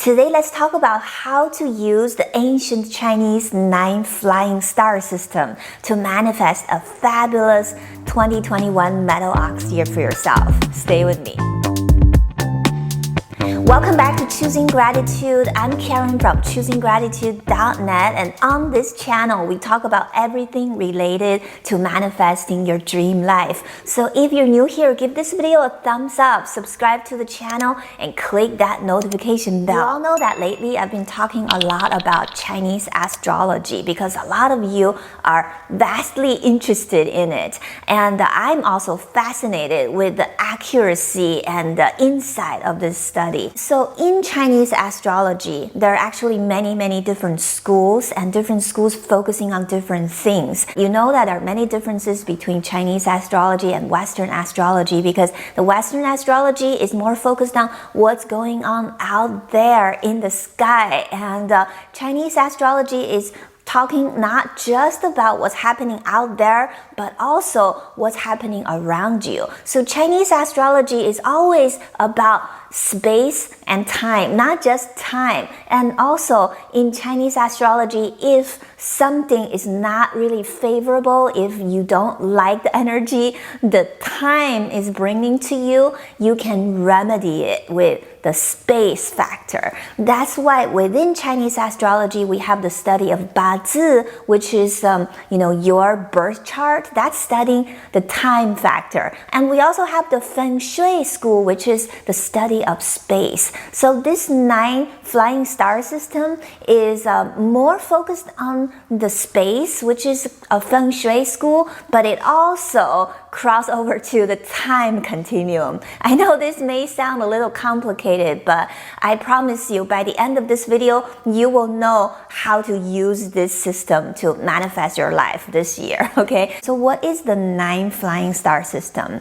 Today, let's talk about how to use the ancient Chinese 9 flying star system to manifest a fabulous 2021 metal ox year for yourself. Stay with me. Welcome back to Choosing Gratitude. I'm Karen from ChoosingGratitude.net, and on this channel, we talk about everything related to manifesting your dream life. So if you're new here, give this video a thumbs up, subscribe to the channel, and click that notification bell. You all know that lately I've been talking a lot about Chinese astrology because a lot of you are vastly interested in it. And I'm also fascinated with the accuracy and the insight of this study. So in Chinese astrology, there are actually many different schools, and different schools focusing on different things. You know that there are many differences between Chinese astrology and Western astrology because the Western astrology is more focused on what's going on out there in the sky, and Chinese astrology is talking not just about what's happening out there, but also what's happening around you. So Chinese astrology is always about space and time, not just time. And also in Chinese astrology, if something is not really favorable, if you don't like the energy the time is bringing to you, you can remedy it with the space factor. That's why within Chinese astrology, we have the study of Bazi, which is your birth chart. That's studying the time factor. And we also have the Feng Shui school, which is the study of space. So this 9 flying star system is more focused on the space, which is a Feng Shui school, but it also cross over to the time continuum. I know this may sound a little complicated, but I promise you by the end of this video, you will know how to use this system to manifest your life this year, okay? So what is the 9 flying star system?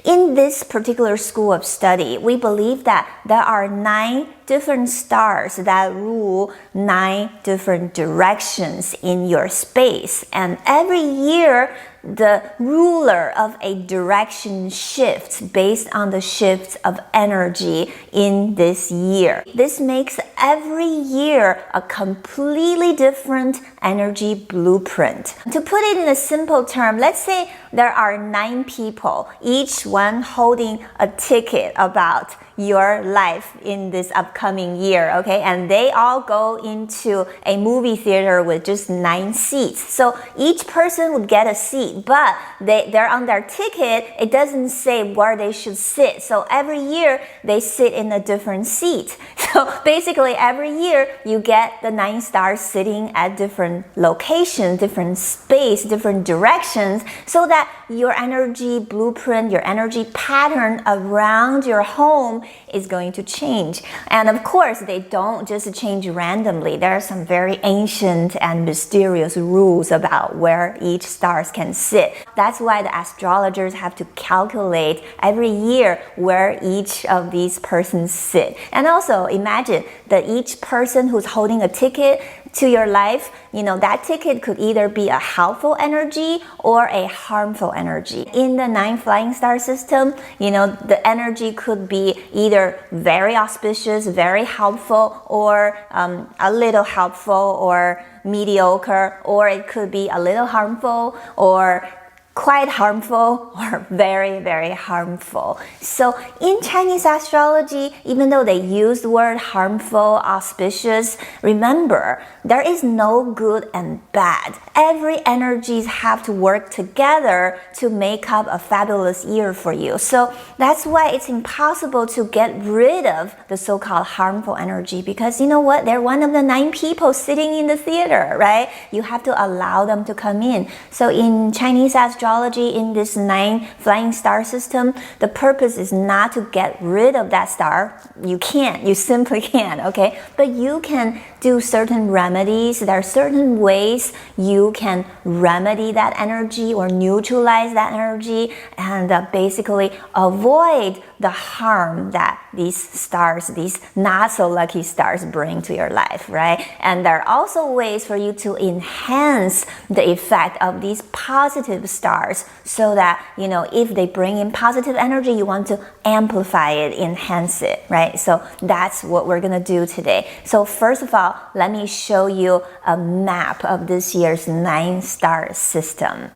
In this particular school of study, we believe that there are 9 different stars that rule 9 different directions in your space. And every year, the ruler of a direction shifts based on the shifts of energy in this year. This makes every year a completely different energy blueprint. To put it in a simple term, let's say there are 9 people, each one holding a ticket about your life in this upcoming year, okay? And they all go into a movie theater with just 9 seats. So each person would get a seat, but they're on their ticket, it doesn't say where they should sit. So every year they sit in a different seat. So basically every year you get the 9 stars sitting at different locations, different space, different directions, so that your energy blueprint, your energy pattern around your home is going to change. And of course, they don't just change randomly. There are some very ancient and mysterious rules about where each stars can sit. That's why the astrologers have to calculate every year where each of these persons sit. And also imagine that each person who's holding a ticket to your life, that ticket could either be a helpful energy or a harmful energy. In the 9 flying star system, the energy could be either very auspicious, very helpful, or a little helpful or mediocre, or it could be a little harmful or quite harmful or very harmful. So in Chinese astrology, even though they use the word harmful, auspicious, remember, there is no good and bad. Every energies have to work together to make up a fabulous year for you. So that's why it's impossible to get rid of the so-called harmful energy, because you know what? They're one of the 9 people sitting in the theater, right? You have to allow them to come in. So in Chinese astrology, in this 9 flying star system, the purpose is not to get rid of that star. You can't. You simply can't, okay? But you can do certain remedies. There are certain ways you can remedy that energy or neutralize that energy and basically avoid the harm that these stars, these not so lucky stars bring to your life, right? And there are also ways for you to enhance the effect of these positive stars so that, if they bring in positive energy, you want to amplify it, enhance it, right? So that's what we're gonna do today. So first of all, let me show you a map of this year's 9-star system.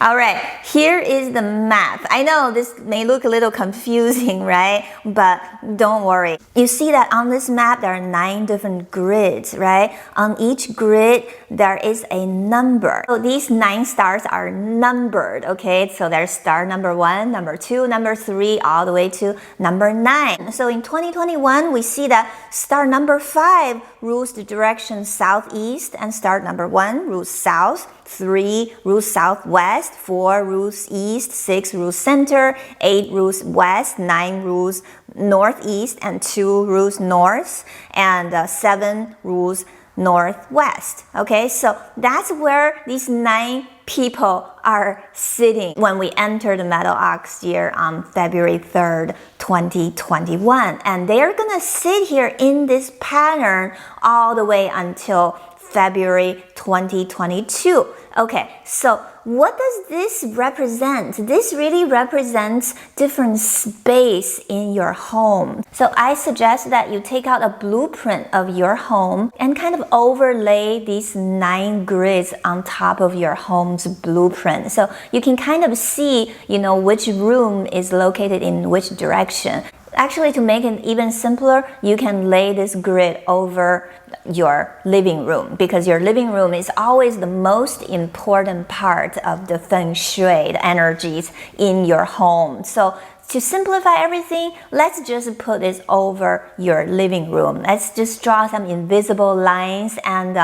All right, here is the map. I know this may look a little confusing, right? But don't worry. You see that on this map, there are 9 different grids, right? On each grid, there is a number. So these 9 stars are numbered, okay? So there's star number 1, number 2, number 3, all the way to number 9. So in 2021, we see that star number 5 rules the direction southeast, and star number 1 rules south. 3 rules southwest, 4 rules east, 6 rules center, 8 rules west, 9 rules northeast, and 2 rules north, and 7 rules northwest. Okay, so that's where these 9 people are sitting when we enter the metal ox year on February 3rd, 2021. And they're gonna sit here in this pattern all the way until February 2022. Okay, so what does this represent? This really represents different space in your home. So I suggest that you take out a blueprint of your home and kind of overlay these 9 grids on top of your home's blueprint. So you can kind of see, which room is located in which direction. Actually, to make it even simpler, you can lay this grid over your living room, because your living room is always the most important part of the feng shui, the energies in your home. So to simplify everything, let's just put this over your living room. Let's just draw some invisible lines and,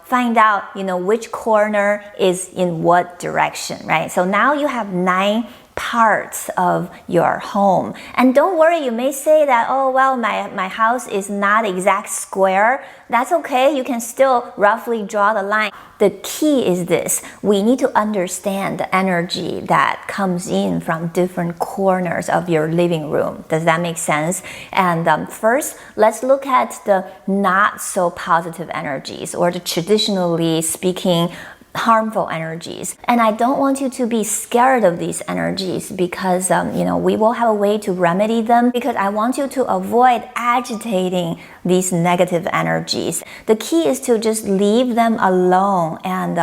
find out, which corner is in what direction, right? So now you have 9 parts of your home. And don't worry, you may say that, oh, well, my house is not exact square. That's okay. You can still roughly draw the line. The key is this. We need to understand the energy that comes in from different corners of your living room. Does that make sense? And first, let's look at the not so positive energies, or the traditionally speaking harmful energies. And I don't want you to be scared of these energies, because we will have a way to remedy them, because I want you to avoid agitating these negative energies. The key is to just leave them alone and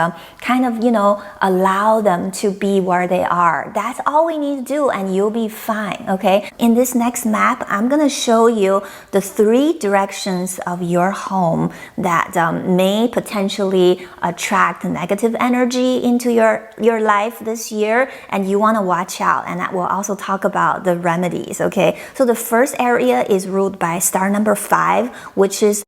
allow them to be where they are. That's all we need to do, and you'll be fine, okay? In this next map, I'm gonna show you the 3 directions of your home that may potentially attract negative energy into your life this year, and you want to watch out. And that will also talk about the remedies, okay? So the first area is ruled by star number 5, which is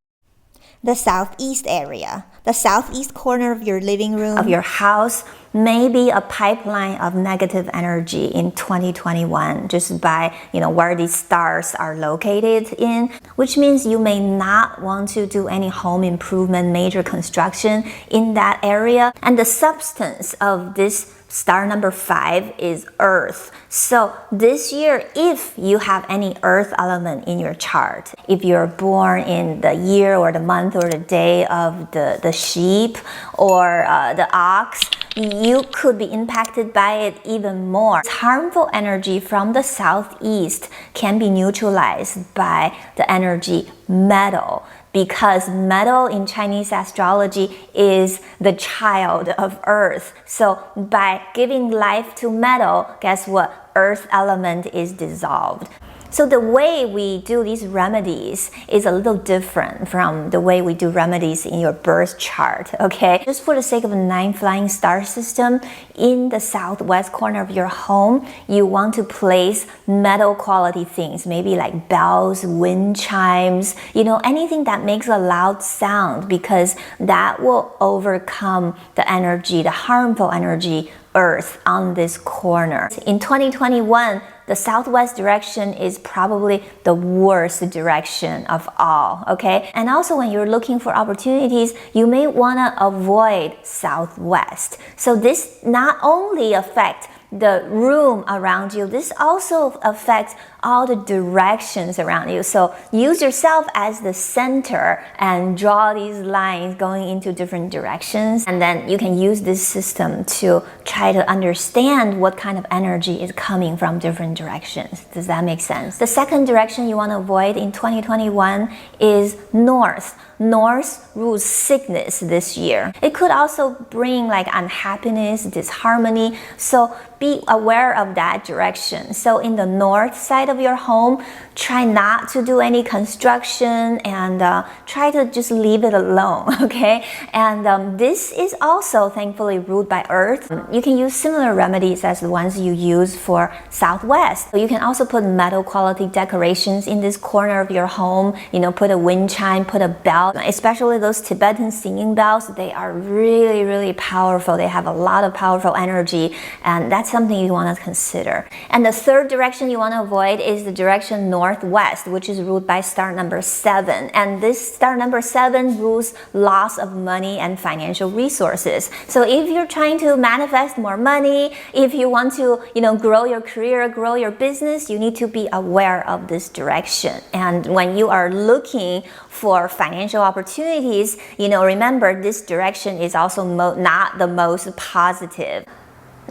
the southeast area. The southeast corner of your living room, of your house, may be a pipeline of negative energy in 2021, just by where these stars are located in, which means you may not want to do any home improvement, major construction in that area. And the substance of this star number 5 is earth. So this year, if you have any earth element in your chart, if you're born in the year or the month or the day of the sheep or the ox, you could be impacted by it even more. Harmful energy from the southeast can be neutralized by the energy metal, because metal in Chinese astrology is the child of earth. So by giving life to metal, guess what? Earth element is dissolved. So the way we do these remedies is a little different from the way we do remedies in your birth chart, okay? Just for the sake of a 9 flying star system, in the southwest corner of your home, you want to place metal quality things, maybe like bells, wind chimes, anything that makes a loud sound, because that will overcome the energy, the harmful energy earth on this corner. In 2021, the southwest direction is probably the worst direction of all, okay? And also when you're looking for opportunities, you may want to avoid southwest. So this not only affects the room around you. This also affects all the directions around you. So use yourself as the center and draw these lines going into different directions. And then you can use this system to try to understand what kind of energy is coming from different directions. Does that make sense? The second direction you want to avoid in 2021 is north. North rules sickness this year. It could also bring like unhappiness, disharmony. So be aware of that direction. So in the north side of your home, try not to do any construction and try to just leave it alone, okay? And this is also thankfully ruled by earth. You can use similar remedies as the ones you use for southwest. So you can also put metal quality decorations in this corner of your home, put a wind chime, put a bell, especially those Tibetan singing bells. They are really, really powerful. They have a lot of powerful energy, and that's something you want to consider. And the third direction you want to avoid is the direction northwest, which is ruled by star number 7. And this star number 7 rules loss of money and financial resources. So if you're trying to manifest more money, if you want to, grow your career, grow your business, you need to be aware of this direction. And when you are looking for financial opportunities, remember this direction is also not the most positive.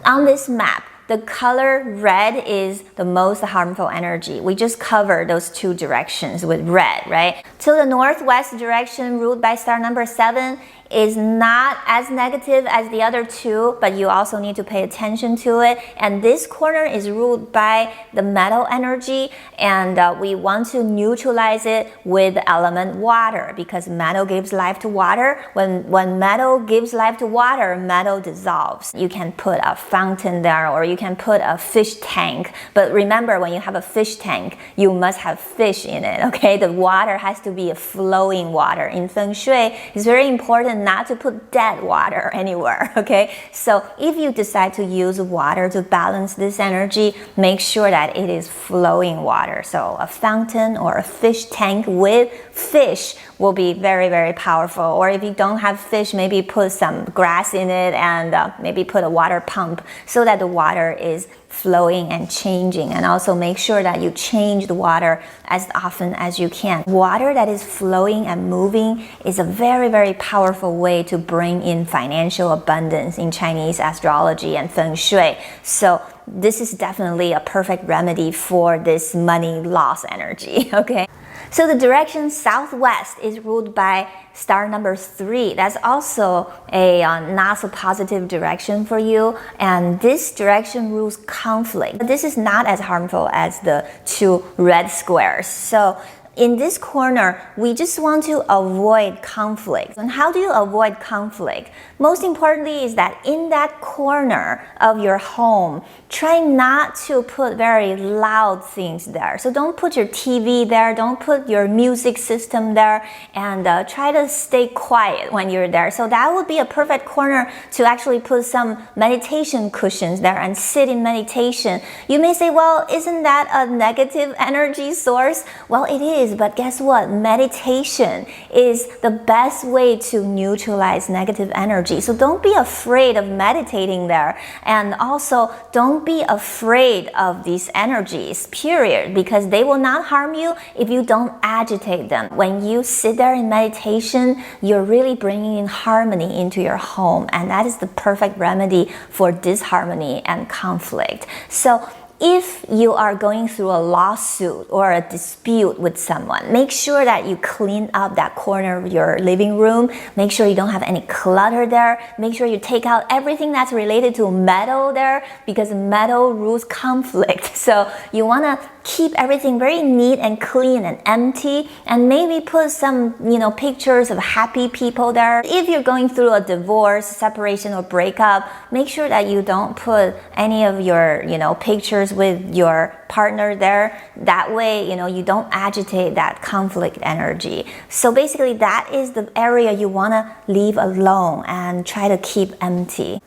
On this map, the color red is the most harmful energy. We just covered those two directions with red, right? So the northwest direction ruled by star number 7 is not as negative as the other two, but you also need to pay attention to it. And this corner is ruled by the metal energy, and we want to neutralize it with the element water, because metal gives life to water. When metal gives life to water, metal dissolves. You can put a fountain there, or you can put a fish tank. But remember, when you have a fish tank, you must have fish in it, okay? The water has to be a flowing water. In Feng Shui, it's very important not to put dead water anywhere, okay? So if you decide to use water to balance this energy, make sure that it is flowing water. So a fountain or a fish tank with fish will be very, very powerful. Or if you don't have fish, maybe put some grass in it and maybe put a water pump so that the water is flowing and changing. And also make sure that you change the water as often as you can. Water that is flowing and moving is a very, very powerful way to bring in financial abundance in Chinese astrology and Feng Shui. So this is definitely a perfect remedy for this money loss energy, okay? So the direction southwest is ruled by star number 3. That's also a not so positive direction for you, and this direction rules conflict. But this is not as harmful as the 2 red squares. So in this corner, we just want to avoid conflict. And how do you avoid conflict? Most importantly is that in that corner of your home, try not to put very loud things there. So don't put your TV there, don't put your music system there, and try to stay quiet when you're there. So that would be a perfect corner to actually put some meditation cushions there and sit in meditation. You may say, well, isn't that a negative energy source? Well, it is. But guess what? Meditation is the best way to neutralize negative energy. So don't be afraid of meditating there. And also don't be afraid of these energies, period, because they will not harm you if you don't agitate them. When you sit there in meditation, you're really bringing in harmony into your home. And that is the perfect remedy for disharmony and conflict. So if you are going through a lawsuit or a dispute with someone, make sure that you clean up that corner of your living room. Make sure you don't have any clutter there. Make sure you take out everything that's related to metal there, because metal rules conflict. So you want to keep everything very neat and clean and empty, and maybe put some, pictures of happy people there. If you're going through a divorce, separation, or breakup, make sure that you don't put any of your, pictures with your partner there. That way, you don't agitate that conflict energy. So basically, that is the area you want to leave alone and try to keep empty.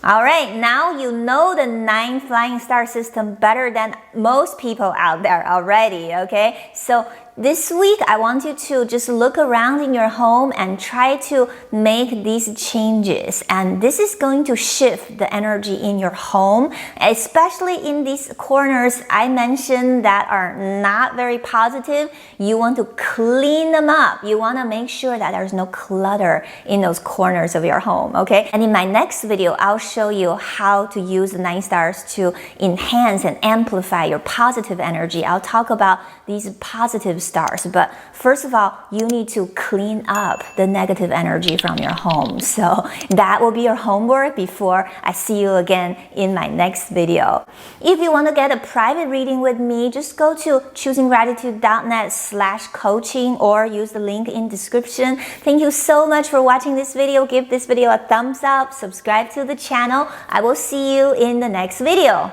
All right, now you know the 9 flying star system better than most people out there already, okay? So this week, I want you to just look around in your home and try to make these changes. And this is going to shift the energy in your home, especially in these corners I mentioned that are not very positive. You want to clean them up. You want to make sure that there's no clutter in those corners of your home, okay? And in my next video, I'll show you how to use the 9 stars to enhance and amplify your positive energy. I'll talk about these positive stars, but first of all, you need to clean up the negative energy from your home. So that will be your homework before I see you again in my next video. If you want to get a private reading with me, just go to choosinggratitude.net/coaching or use the link in description. Thank you so much for watching this video. Give this video a thumbs up, subscribe to the channel. I will see you in the next video.